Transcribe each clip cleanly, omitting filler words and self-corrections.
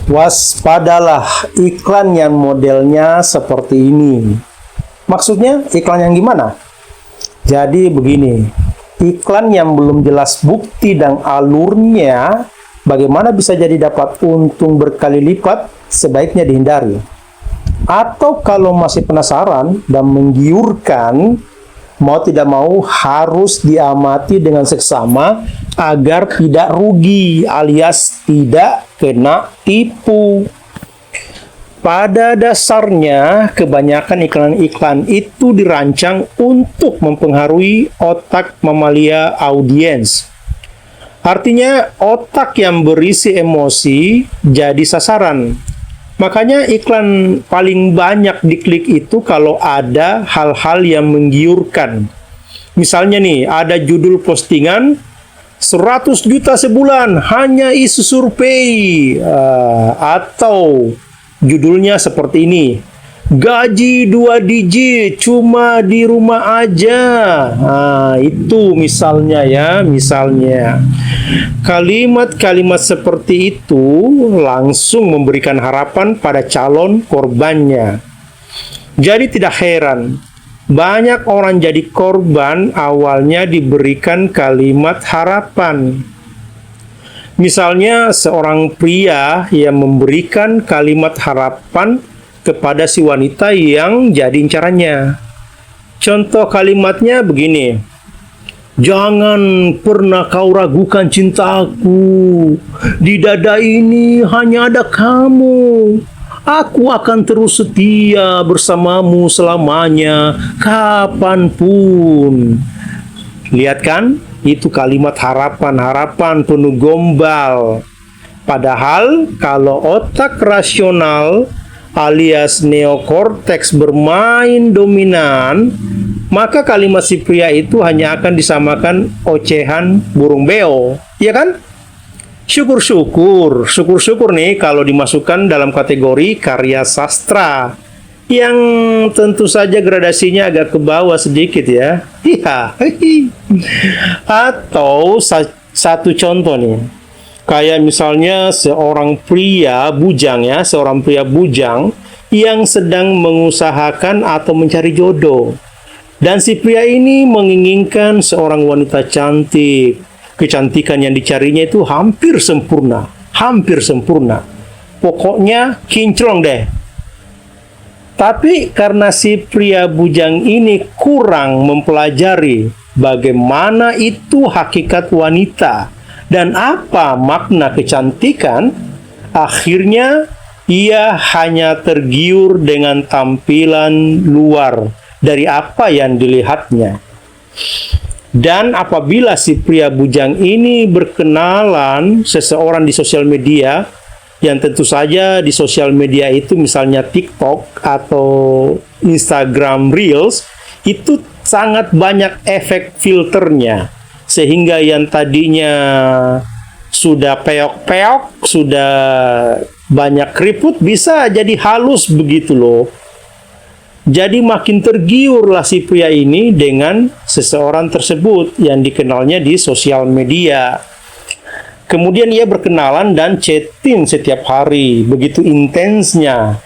Waspadalah iklan yang modelnya seperti ini. Maksudnya iklan yang gimana? Jadi begini, iklan yang belum jelas bukti dan alurnya, bagaimana bisa jadi dapat untung berkali lipat, sebaiknya dihindari. Atau kalau masih penasaran dan menggiurkan, mau tidak mau harus diamati dengan seksama agar tidak rugi alias tidak kena tipu. Pada dasarnya, kebanyakan iklan-iklan itu dirancang untuk mempengaruhi otak mamalia audiens. Artinya, otak yang berisi emosi jadi sasaran. Makanya iklan paling banyak diklik itu kalau ada hal-hal yang menggiurkan. Misalnya nih, ada judul postingan 100 juta sebulan hanya isu survei, atau judulnya seperti ini, gaji 2 digit cuma di rumah aja. Itu misalnya ya, misalnya. Kalimat-kalimat seperti itu langsung memberikan harapan pada calon korbannya. Jadi tidak heran, banyak orang jadi korban awalnya diberikan kalimat harapan. Misalnya seorang pria yang memberikan kalimat harapan kepada si wanita yang jadi incarannya. Contoh kalimatnya begini, jangan pernah kau ragukan cintaku, di dada ini hanya ada kamu. Aku akan terus setia bersamamu selamanya, kapanpun. Lihat kan? Itu kalimat harapan-harapan penuh gombal. Padahal kalau otak rasional alias neokorteks bermain dominan, maka kalimat si pria itu hanya akan disamakan ocehan burung beo, ya kan? Syukur-syukur nih kalau dimasukkan dalam kategori karya sastra, yang tentu saja gradasinya agak ke bawah sedikit ya. Atau satu contoh nih, kayak misalnya seorang pria bujang yang sedang mengusahakan atau mencari jodoh. Dan si pria ini menginginkan seorang wanita cantik. Kecantikan yang dicarinya itu hampir sempurna. Pokoknya kinclong deh. Tapi karena si pria bujang ini kurang mempelajari bagaimana itu hakikat wanita dan apa makna kecantikan, akhirnya ia hanya tergiur dengan tampilan luar dari apa yang dilihatnya. Dan apabila si pria bujang ini berkenalan seseorang di sosial media, yang tentu saja di sosial media itu misalnya TikTok atau Instagram Reels, itu sangat banyak efek filternya, sehingga yang tadinya sudah peok-peok, sudah banyak keriput, bisa jadi halus begitu loh. Jadi makin tergiurlah si pria ini dengan seseorang tersebut yang dikenalnya di sosial media. Kemudian ia berkenalan dan chatting setiap hari, begitu intensnya.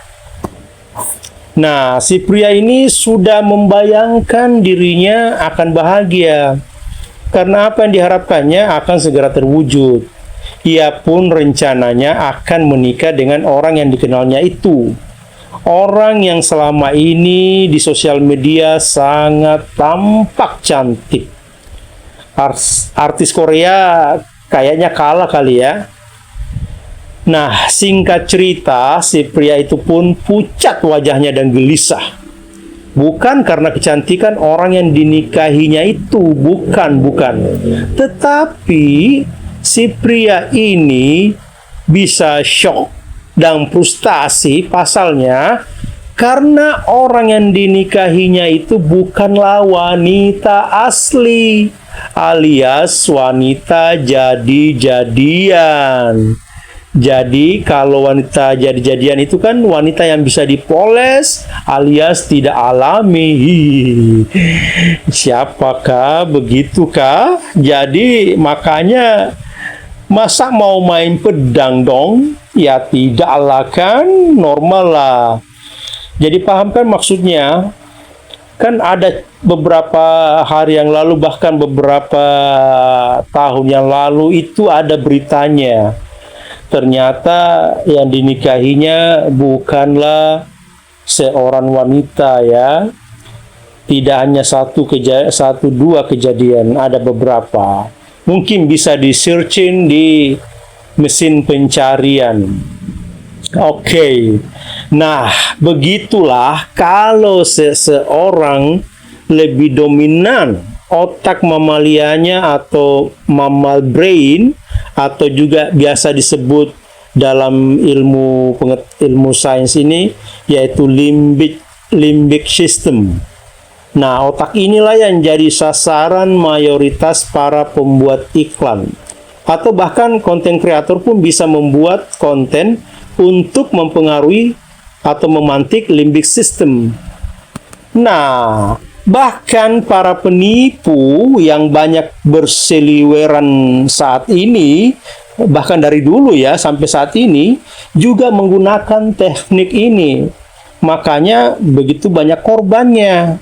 Nah, si pria ini sudah membayangkan dirinya akan bahagia, karena apa yang diharapkannya akan segera terwujud. Ia pun rencananya akan menikah dengan orang yang dikenalnya itu. Orang yang selama ini di sosial media sangat tampak cantik. Artis Korea kayaknya kalah kali ya. Nah, singkat cerita, si pria itu pun pucat wajahnya dan gelisah. Bukan karena kecantikan orang yang dinikahinya itu, bukan. Tetapi si pria ini bisa shock dan frustasi pasalnya karena orang yang dinikahinya itu bukanlah wanita asli, alias wanita jadi-jadian. Jadi kalau wanita jadi-jadian itu kan wanita yang bisa dipoles alias tidak alami. Siapakah begitukah? Jadi makanya Masa mau main pedang dong? Ya tidaklah kan, normal lah. Jadi paham kan maksudnya? Kan ada beberapa hari yang lalu, bahkan beberapa tahun yang lalu itu ada beritanya. Ternyata yang dinikahinya bukanlah seorang wanita ya. Tidak hanya satu dua kejadian, ada beberapa. Mungkin bisa di searching di mesin pencarian. Oke. Nah, begitulah kalau seseorang lebih dominan otak mamalianya atau mammal brain, atau juga biasa disebut dalam ilmu sains ini yaitu limbic system. Nah, otak inilah yang jadi sasaran mayoritas para pembuat iklan. Atau bahkan konten kreator pun bisa membuat konten untuk mempengaruhi atau memantik limbic system. Nah, bahkan para penipu yang banyak berseliweran saat ini, bahkan dari dulu ya sampai saat ini, juga menggunakan teknik ini. Makanya begitu banyak korbannya.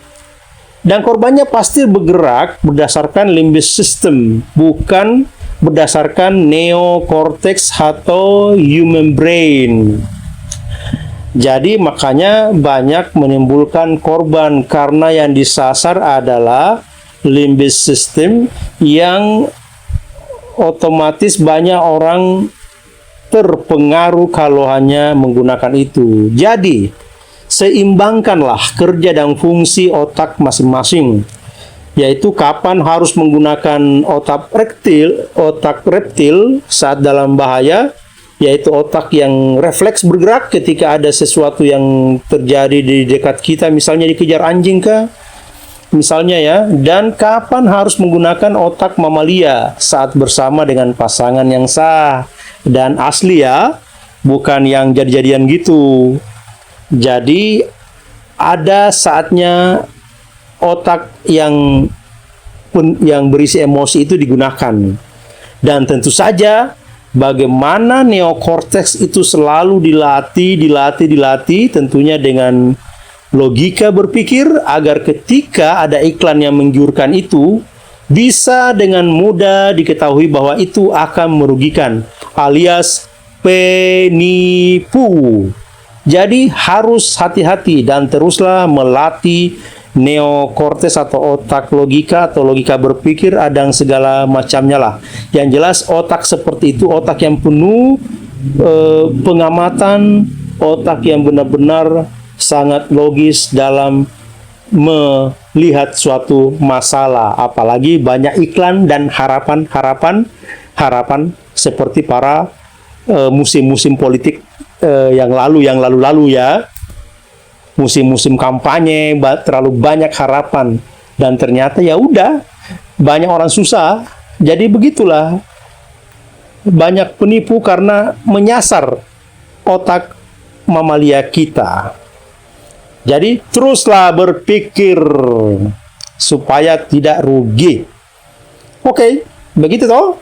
Dan korbannya pasti bergerak berdasarkan limbic system, bukan berdasarkan neocortex atau human brain. Jadi makanya banyak menimbulkan korban karena yang disasar adalah limbic system yang otomatis banyak orang terpengaruh kalau hanya menggunakan itu. Jadi seimbangkanlah kerja dan fungsi otak masing-masing, yaitu kapan harus menggunakan otak reptil saat dalam bahaya, yaitu otak yang refleks bergerak ketika ada sesuatu yang terjadi di dekat kita, misalnya dikejar anjing kah, misalnya ya, dan kapan harus menggunakan otak mamalia saat bersama dengan pasangan yang sah dan asli ya, bukan yang jadi-jadian gitu. Jadi ada saatnya otak yang berisi emosi itu digunakan. Dan tentu saja bagaimana neokorteks itu selalu dilatih tentunya dengan logika berpikir agar ketika ada iklan yang menggiurkan itu bisa dengan mudah diketahui bahwa itu akan merugikan, alias penipu. Jadi harus hati-hati dan teruslah melatih neokortex atau otak logika atau logika berpikir, ada segala macamnya lah. Yang jelas otak seperti itu otak yang penuh pengamatan, otak yang benar-benar sangat logis dalam melihat suatu masalah. Apalagi banyak iklan dan harapan seperti para musim-musim politik yang lalu ya, musim-musim kampanye, terlalu banyak harapan dan ternyata ya udah banyak orang susah. Jadi begitulah, banyak penipu karena menyasar otak mamalia kita. Jadi teruslah berpikir supaya tidak rugi. Oke, begitu toh.